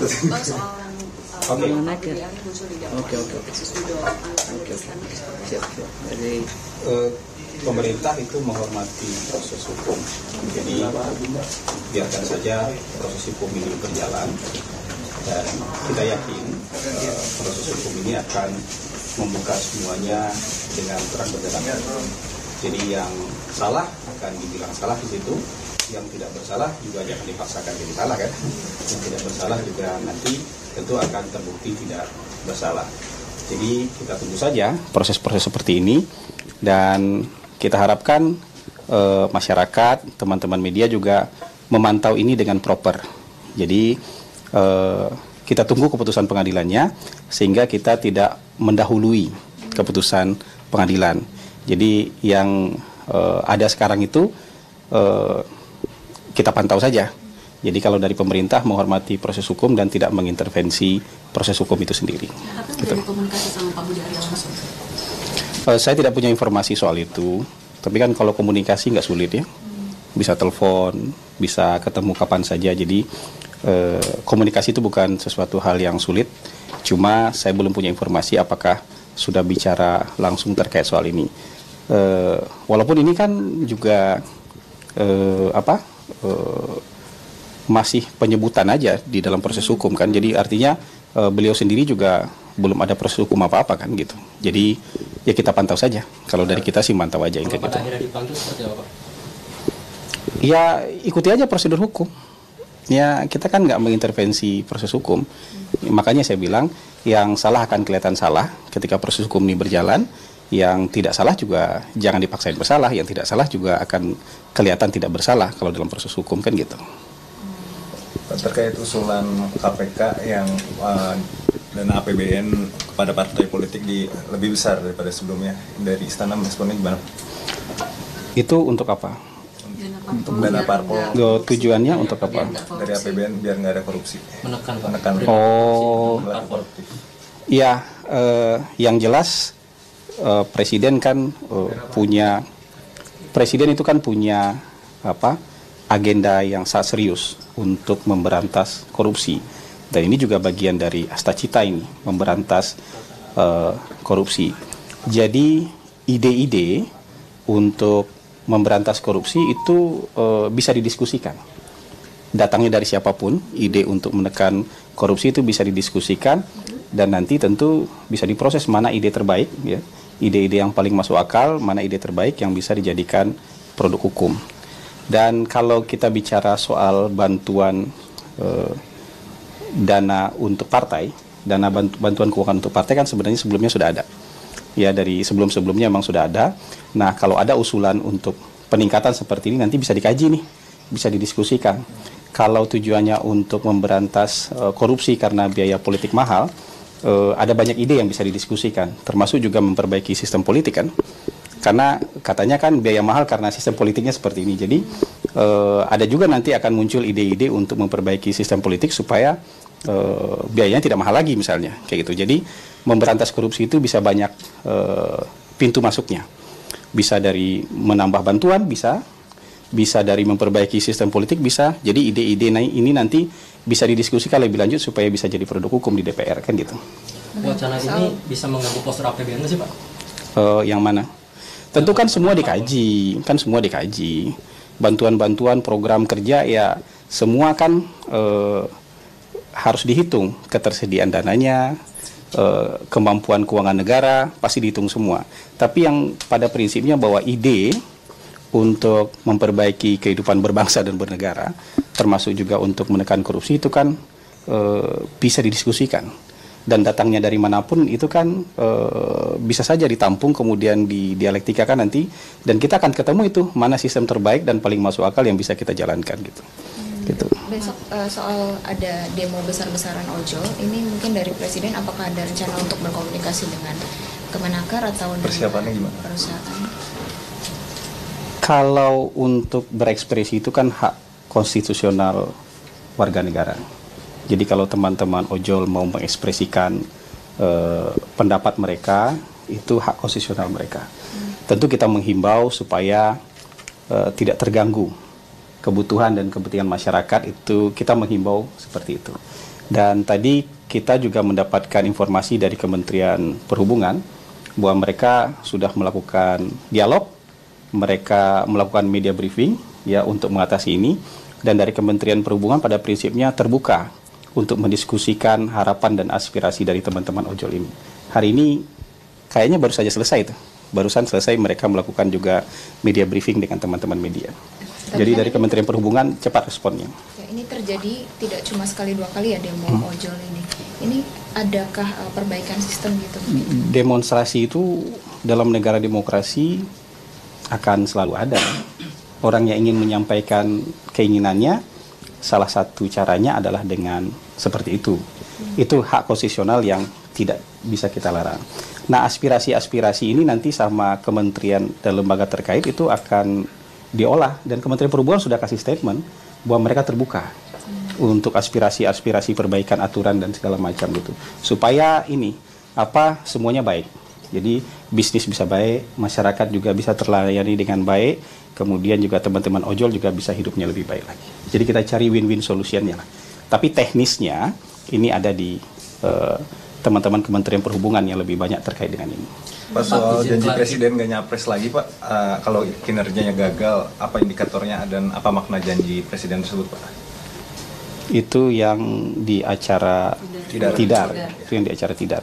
Bang, soal yang muncul di dakwaan kasus dugaan Siap. Jadi pemerintah itu menghormati proses hukum. Jadi biarkan saja proses hukum ini berjalan, dan kita yakin proses hukum ini akan membuka semuanya dengan terang benderang. Jadi yang salah akan dibilang salah di situ, yang tidak bersalah juga jangan dipaksakan jadi salah kan. Yang tidak bersalah juga nanti tentu akan terbukti tidak bersalah. Jadi kita tunggu saja proses-proses seperti ini, dan kita harapkan masyarakat, teman-teman media juga memantau ini dengan proper. Jadi kita tunggu keputusan pengadilannya sehingga kita tidak mendahului keputusan pengadilan. Jadi yang ada sekarang itu kita pantau saja. Jadi kalau dari pemerintah menghormati proses hukum dan tidak mengintervensi proses hukum itu sendiri. Apakah ada komunikasi sama Pak Budi Aryo langsung? Saya tidak punya informasi soal itu. Tapi kan kalau komunikasi nggak sulit ya. Bisa telepon, bisa ketemu kapan saja. Jadi komunikasi itu bukan sesuatu hal yang sulit. Cuma saya belum punya informasi apakah sudah bicara langsung terkait soal ini. Walaupun ini kan juga masih penyebutan aja di dalam proses hukum kan. Jadi artinya beliau sendiri juga belum ada proses hukum apa-apa kan gitu. Jadi ya kita pantau saja. Kalau dari kita sih mantau aja kayak gitu. Akhirnya dipanggil seperti apa, Pak? Ya ikuti aja prosedur hukum. Ya kita kan nggak mengintervensi proses hukum. Makanya saya bilang yang salah akan kelihatan salah ketika proses hukum ini berjalan. Yang tidak salah juga jangan dipaksain bersalah. Yang tidak salah juga akan kelihatan tidak bersalah kalau dalam proses hukum kan gitu. Terkait usulan KPK yang dana APBN kepada partai politik lebih besar daripada sebelumnya, dari Istana responnya gimana? Itu untuk apa? Dana parpol. Tujuannya untuk apa? Dari APBN biar nggak ada korupsi. Menekan. Oh, iya. Yang jelas presiden kan presiden itu kan punya agenda yang sangat serius untuk memberantas korupsi, dan ini juga bagian dari Astacita ini, memberantas korupsi. Jadi ide-ide untuk memberantas korupsi itu bisa didiskusikan. Datangnya dari siapapun, ide untuk menekan korupsi itu bisa didiskusikan, dan nanti tentu bisa diproses mana ide terbaik, ya, ide-ide yang paling masuk akal, mana ide terbaik yang bisa dijadikan produk hukum. Dan kalau kita bicara soal bantuan dana untuk partai, dana bantuan keuangan untuk partai kan sebenarnya sebelumnya sudah ada. Ya, dari sebelum-sebelumnya memang sudah ada. Nah, kalau ada usulan untuk peningkatan seperti ini nanti bisa dikaji nih, bisa didiskusikan. Kalau tujuannya untuk memberantas korupsi karena biaya politik mahal, ada banyak ide yang bisa didiskusikan, termasuk juga memperbaiki sistem politik kan. Karena katanya kan biaya mahal karena sistem politiknya seperti ini. Jadi ada juga nanti akan muncul ide-ide untuk memperbaiki sistem politik supaya biayanya tidak mahal lagi misalnya, kayak gitu. Jadi memberantas korupsi itu bisa banyak pintu masuknya. Bisa dari menambah bantuan, bisa dari memperbaiki sistem politik, bisa. Jadi ide-ide ini nanti bisa didiskusikan lebih lanjut supaya bisa jadi produk hukum di DPR kan gitu. Wacana ini bisa mengganggu postur APBN nggak sih, Pak? Yang mana? Tentu kan semua dikaji, bantuan-bantuan program kerja ya semua kan harus dihitung, ketersediaan dananya, kemampuan keuangan negara pasti dihitung semua. Tapi yang pada prinsipnya bahwa ide untuk memperbaiki kehidupan berbangsa dan bernegara, termasuk juga untuk menekan korupsi itu kan bisa didiskusikan. Dan datangnya dari manapun itu kan bisa saja ditampung kemudian didialektikakan nanti, dan kita akan ketemu itu mana sistem terbaik dan paling masuk akal yang bisa kita jalankan gitu. Gitu. Besok soal ada demo besar-besaran ojol, ini mungkin dari Presiden apakah ada rencana untuk berkomunikasi dengan Kemenaker atau persiapannya gimana? Perusahaan? Kalau untuk berekspresi itu kan hak konstitusional warga negara. Jadi kalau teman-teman ojol mau mengekspresikan pendapat mereka, itu hak konstitusional mereka. Tentu kita menghimbau supaya tidak terganggu kebutuhan dan kepentingan masyarakat, itu kita menghimbau seperti itu. Dan tadi kita juga mendapatkan informasi dari Kementerian Perhubungan bahwa mereka sudah melakukan dialog, mereka melakukan media briefing ya untuk mengatasi ini, dan dari Kementerian Perhubungan pada prinsipnya terbuka untuk mendiskusikan harapan dan aspirasi dari teman-teman ojol ini. Hari ini kayaknya baru saja selesai itu. Barusan selesai mereka melakukan juga media briefing dengan teman-teman media. Jadi dari Kementerian Perhubungan cepat responnya. Ya, ini terjadi tidak cuma sekali dua kali ya demo ojol ini. Ini adakah perbaikan sistem gitu? Demonstrasi itu dalam negara demokrasi akan selalu ada. Orang yang ingin menyampaikan keinginannya, salah satu caranya adalah dengan seperti itu. Itu hak konstitusional yang tidak bisa kita larang. Nah, aspirasi-aspirasi ini nanti sama kementerian dan lembaga terkait itu akan diolah, dan Kementerian Perhubungan sudah kasih statement bahwa mereka terbuka untuk aspirasi-aspirasi perbaikan aturan dan segala macam gitu. Supaya ini semuanya baik. Jadi bisnis bisa baik, masyarakat juga bisa terlayani dengan baik, kemudian juga teman-teman ojol juga bisa hidupnya lebih baik lagi. Jadi kita cari win-win solutionnya lah. Tapi teknisnya ini ada di teman-teman Kementerian Perhubungan yang lebih banyak terkait dengan ini. Pak, soal janji Presiden nggak nyapres lagi Pak, kalau kinerjanya gagal, apa indikatornya dan apa makna janji Presiden tersebut Pak? Itu yang di acara Tidar. Itu yang di acara Tidar.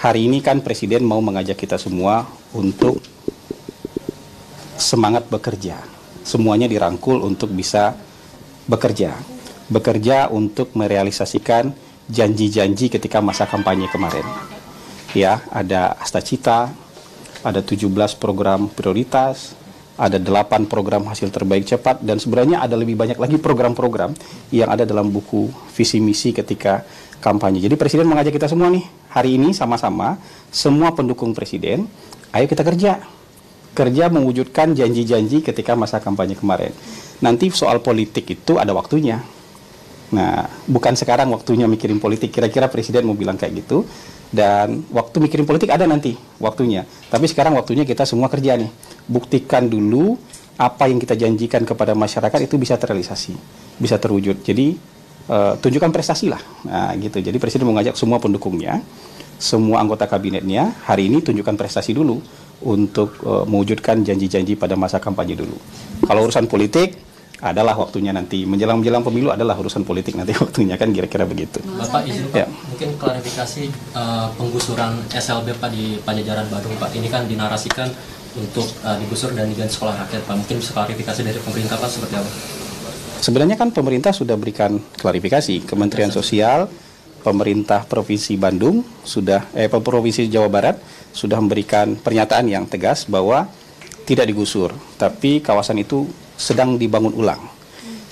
Hari ini kan Presiden mau mengajak kita semua untuk semangat bekerja. Semuanya dirangkul untuk bisa bekerja. Bekerja untuk merealisasikan janji-janji ketika masa kampanye kemarin. Ya, ada Astacita, ada 17 program prioritas, ada 8 program hasil terbaik cepat, dan sebenarnya ada lebih banyak lagi program-program yang ada dalam buku visi misi ketika kampanye. Jadi Presiden mengajak kita semua nih, hari ini sama-sama, semua pendukung Presiden, ayo kita kerja. Kerja mewujudkan janji-janji ketika masa kampanye kemarin. Nanti soal politik itu ada waktunya. Nah, bukan sekarang waktunya mikirin politik. Kira-kira Presiden mau bilang kayak gitu. Dan waktu mikirin politik ada nanti waktunya. Tapi sekarang waktunya kita semua kerja nih. Buktikan dulu apa yang kita janjikan kepada masyarakat itu bisa terrealisasi, bisa terwujud. Jadi tunjukkan prestasi lah. Nah, gitu. Jadi Presiden mengajak semua pendukungnya, semua anggota kabinetnya, hari ini tunjukkan prestasi dulu untuk mewujudkan janji-janji pada masa kampanye dulu. Kalau urusan politik adalah waktunya nanti, menjelang pemilu adalah urusan politik nanti waktunya, kan kira-kira begitu. Bapak izin Pak, mungkin klarifikasi penggusuran SLB Pak di Pajajaran Badung Pak, ini kan dinarasikan untuk digusur dan diganti sekolah rakyat Pak, mungkin bisa klarifikasi dari pemerintah Pak seperti apa? Sebenarnya kan pemerintah sudah berikan klarifikasi, Kementerian Sosial, pemerintah Provinsi Bandung sudah, Provinsi Jawa Barat sudah memberikan pernyataan yang tegas bahwa tidak digusur, tapi kawasan itu sedang dibangun ulang.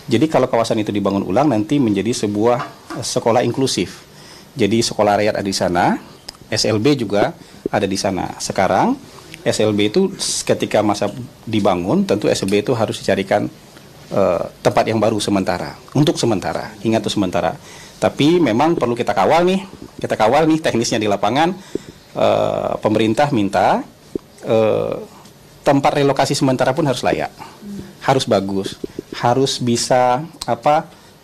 Jadi kalau kawasan itu dibangun ulang nanti menjadi sebuah sekolah inklusif. Jadi sekolah rakyat ada di sana, SLB juga ada di sana. Sekarang SLB itu ketika masa dibangun tentu SLB itu harus dicarikan tempat yang baru sementara. Untuk sementara, ingat itu sementara. Tapi memang perlu kita kawal nih teknisnya di lapangan. Pemerintah minta tempat relokasi sementara pun harus layak, harus bagus, harus bisa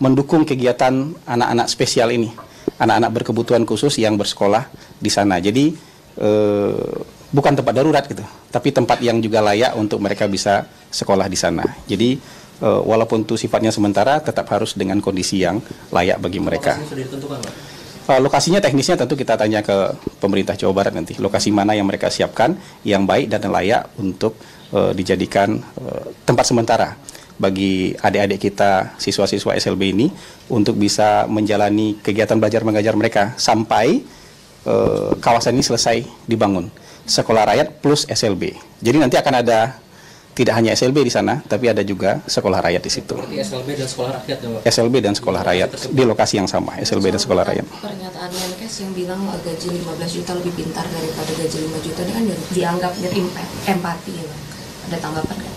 mendukung kegiatan anak-anak spesial ini, anak-anak berkebutuhan khusus yang bersekolah di sana. Jadi bukan tempat darurat gitu, tapi tempat yang juga layak untuk mereka bisa sekolah di sana. Jadi walaupun itu sifatnya sementara, tetap harus dengan kondisi yang layak bagi mereka. Lokasinya sudah ditentukan Pak? Lokasinya teknisnya tentu kita tanya ke pemerintah Jawa Barat nanti. Lokasi mana yang mereka siapkan yang baik dan layak untuk dijadikan tempat sementara bagi adik-adik kita, siswa-siswa SLB ini untuk bisa menjalani kegiatan belajar mengajar mereka sampai kawasan ini selesai dibangun. Sekolah rakyat plus SLB. Jadi nanti akan ada tidak hanya SLB di sana, tapi ada juga sekolah rakyat di situ. SLB dan sekolah rakyat ya Pak? SLB dan sekolah rakyat di lokasi yang sama, SLB dan sekolah rakyat. Pernyataan Menkes yang bilang gaji 15 juta lebih pintar daripada gaji 5 juta ini kan dianggap empati ya Pak. Ada tanggapan nggak?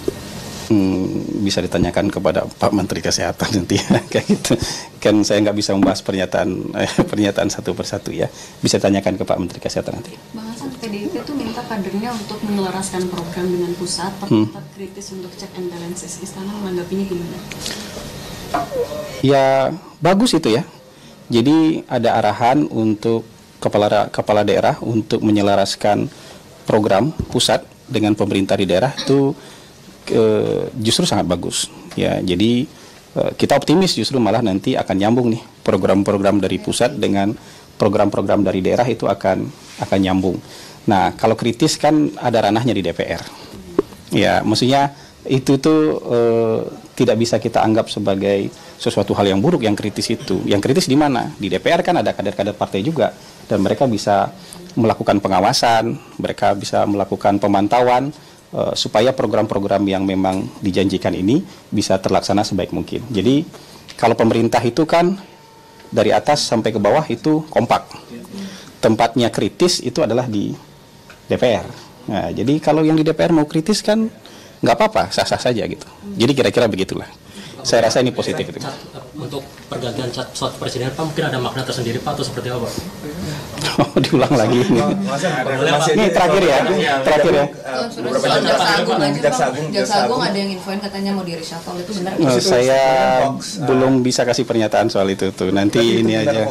Bisa ditanyakan kepada Pak Menteri Kesehatan nanti kayak gitu. Kan saya nggak bisa membahas pernyataan satu persatu ya. Bisa ditanyakan ke Pak Menteri Kesehatan nanti. Bang Hasan, PDIP itu minta kadernya untuk menyelaraskan program dengan pusat, tetap kritis untuk check and balances. Istana menanggapinya gimana? Ya bagus itu ya. Jadi ada arahan untuk kepala daerah untuk menyelaraskan program pusat dengan pemerintah di daerah itu justru sangat bagus. Ya, jadi kita optimis justru malah nanti akan nyambung nih program-program dari pusat dengan program-program dari daerah itu akan nyambung. Nah, kalau kritis kan ada ranahnya di DPR. Ya, maksudnya itu tuh tidak bisa kita anggap sebagai sesuatu hal yang buruk yang kritis itu. Yang kritis di mana? Di DPR kan ada kader-kader partai juga dan mereka bisa melakukan pengawasan, mereka bisa melakukan pemantauan supaya program-program yang memang dijanjikan ini bisa terlaksana sebaik mungkin. Jadi kalau pemerintah itu kan dari atas sampai ke bawah itu kompak. Tempatnya kritis itu adalah di DPR. Nah, jadi kalau yang di DPR mau kritis kan nggak apa-apa, sah-sah saja gitu. Jadi kira-kira begitulah. Saya rasa ini positif itu. Untuk pergantian pesawat presiden Pak mungkin ada makna tersendiri Pak atau seperti apa? Oh, diulang lagi ini. Ini terakhir ya. Terakhir ya. Jaksa Agung ada yang infoin katanya mau di reshuffle, itu benar? Saya belum bisa kasih pernyataan soal itu tuh. Nanti ini aja.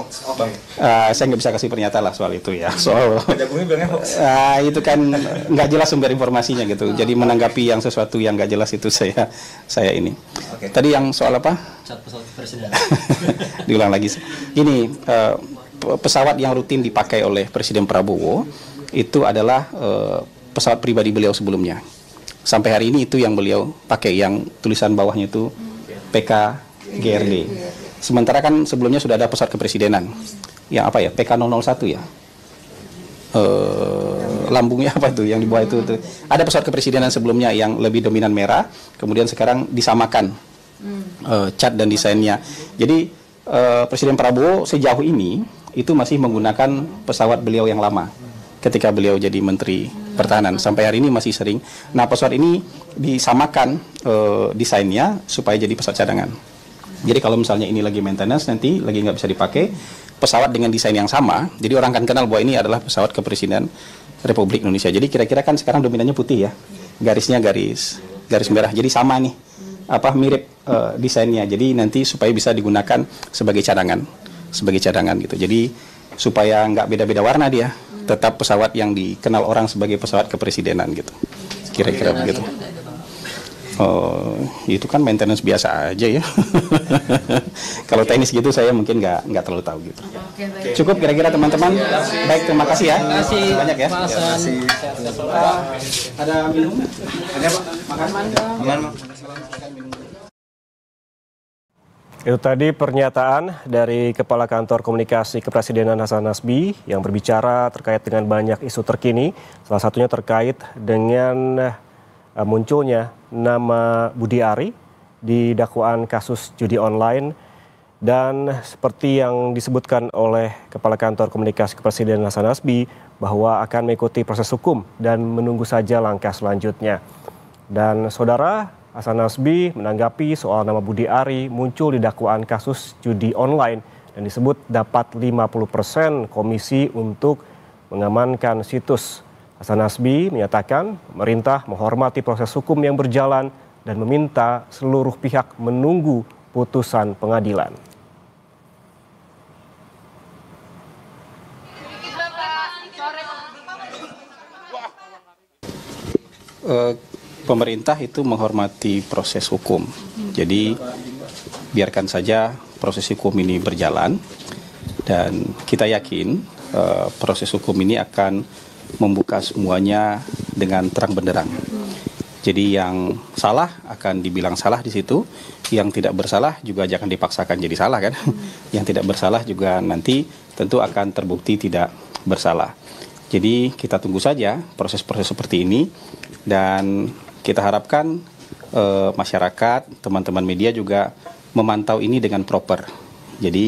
Saya nggak bisa kasih pernyataan lah soal itu ya. Soal itu kan nggak jelas sumber informasinya gitu. Jadi menanggapi yang sesuatu yang nggak jelas itu saya ini. Tadi yang soal apa? Pesawat presiden. Diulang lagi. Ini pesawat yang rutin dipakai oleh Presiden Prabowo itu adalah pesawat pribadi beliau sebelumnya. Sampai hari ini itu yang beliau pakai, yang tulisan bawahnya itu PKGRD. Sementara kan sebelumnya sudah ada pesawat kepresidenan. Yang apa ya? PK001 ya. Lambungnya apa tuh yang di bawah itu? Ada pesawat kepresidenan sebelumnya yang lebih dominan merah, kemudian sekarang disamakan cat dan desainnya. Jadi Presiden Prabowo sejauh ini itu masih menggunakan pesawat beliau yang lama ketika beliau jadi Menteri Pertahanan. Sampai hari ini masih sering. Nah, pesawat ini disamakan desainnya supaya jadi pesawat cadangan. Jadi kalau misalnya ini lagi maintenance, nanti lagi nggak bisa dipakai, pesawat dengan desain yang sama, jadi orang akan kenal bahwa ini adalah pesawat kepresidenan Republik Indonesia. Jadi kira-kira kan sekarang dominannya putih ya, garisnya garis merah. Jadi sama nih, mirip desainnya. Jadi nanti supaya bisa digunakan sebagai cadangan gitu. Jadi supaya nggak beda-beda warna dia, tetap pesawat yang dikenal orang sebagai pesawat kepresidenan gitu. Kira-kira begitu. Oh, itu kan maintenance biasa aja ya. Kalau teknis gitu saya mungkin nggak terlalu tahu gitu. Cukup kira-kira teman-teman. Baik, terima kasih ya. Terima kasih banyak ya. Ada minum? Ada Pak? Makan? Itu tadi pernyataan dari Kepala Kantor Komunikasi Kepresidenan Hasan Nasbi yang berbicara terkait dengan banyak isu terkini. Salah satunya terkait dengan munculnya nama Budi Ari di dakwaan kasus judi online. Dan seperti yang disebutkan oleh Kepala Kantor Komunikasi Kepresidenan Hasan Nasbi bahwa akan mengikuti proses hukum dan menunggu saja langkah selanjutnya. Dan saudara, Hasan Nasbi menanggapi soal nama Budi Ari muncul di dakwaan kasus judi online dan disebut dapat 50% komisi untuk mengamankan situs. Hasan Nasbi menyatakan pemerintah menghormati proses hukum yang berjalan dan meminta seluruh pihak menunggu putusan pengadilan. Pemerintah itu menghormati proses hukum. Jadi biarkan saja proses hukum ini berjalan dan kita yakin proses hukum ini akan membuka semuanya dengan terang benderang. Jadi yang salah akan dibilang salah di situ, yang tidak bersalah juga jangan dipaksakan jadi salah kan. Yang tidak bersalah juga nanti tentu akan terbukti tidak bersalah. Jadi kita tunggu saja proses-proses seperti ini dan kita harapkan masyarakat, teman-teman media juga memantau ini dengan proper. Jadi